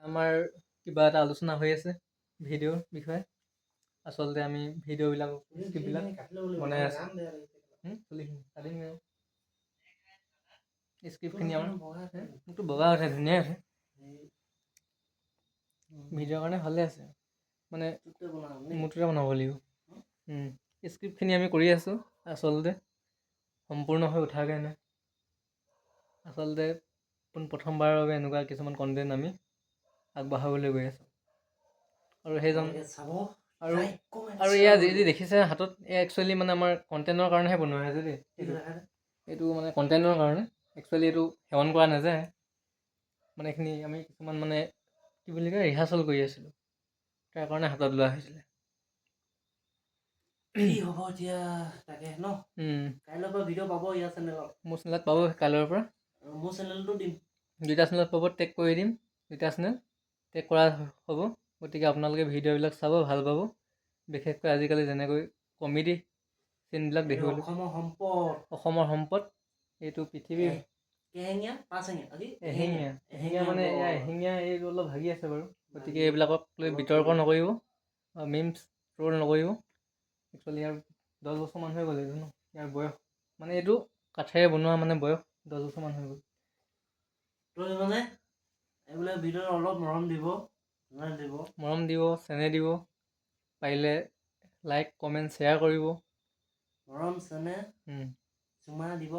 আমাৰ কিবা এটা আলোচনা হৈ আছে ভিডিঅ'ৰ বিষয়ে। আচলতে আমি ভিডিঅ'বিলাক স্ক্ৰিপ্টবিলাক বনাই আছোঁ। স্ক্ৰিপ্টখিনি আমাৰ মোকতো বগা উঠে, ধুনীয়া উঠে। ভিডিঅ'ৰ কাৰণে ভালে আছে, মানে মোৰটোতে বনাব লাগিব। স্ক্ৰিপ্টখিনি আমি কৰি আছোঁ, আচলতে সম্পূৰ্ণ হৈ উঠাগৈ নাই। আচলতে প্ৰথমবাৰৰ বাবে এনেকুৱা কিছুমান কণ্টেণ্ট আমি আগবঢ়াবলৈ গৈ আছোঁ। আৰু সেইজন আৰু এয়া যি দেখিছে হাতত, এয়া একচুৱেলি মানে আমাৰ কণ্টেণ্টৰ কাৰণেহে বনোৱা হৈছে দেই। এইটো মানে কণ্টেণ্টৰ কাৰণে, একচুৱেলি এইটো সেৱন কৰা নাযায়। মানে এইখিনি আমি কিছুমান মানে কি বুলি কয়, ৰিহাৰ্চেল কৰি আছিলোঁ, তাৰ কাৰণে হাতত লোৱা হৈছিলে। কি হ'ব এতিয়া তাকে ন? কাইলৈৰ পৰা ভিডিঅ' পাব ইয়াৰ চেনেলত। মোৰ চেনেলত পাব কাইলৈৰ পৰা। মোৰ চেনেলটো দিম, 2টা চেনেলত পাব, টেগ কৰি দিম। 2টা চেনেল টেগ কৰা হ'ব। গতিকে আপোনালোকে ভিডিঅ'বিলাক চাব, ভাল পাব। বিশেষকৈ আজিকালি যেনেকৈ কমেডি চিনবিলাক দেখিবলৈ, অসমৰ সম্পদ, এইটো পৃথিৱীৰ এশিঙীয়া মানে এশিঙীয়া এইটো অলপ ভাগি আছে বাৰু। গতিকে এইবিলাকক লৈ বিতৰ্ক নকৰিব, মিমছ ট্ৰল নকৰিব। একচুৱেলি ইয়াৰ 10 বছৰমান হৈ গ'ল এইটো ন, ইয়াৰ বয়স মানে এইটো কাঠেৰে বনোৱা মানে বয়স 10 বছৰমান হৈ গ'ল। মানে এইবিলাক ভিডিঅ'ত অলপ মৰম দিব, চেনেহ দিব, পাৰিলে লাইক কমেণ্ট শ্বেয়াৰ কৰিব। মৰম চেনেহ চুমা দিব।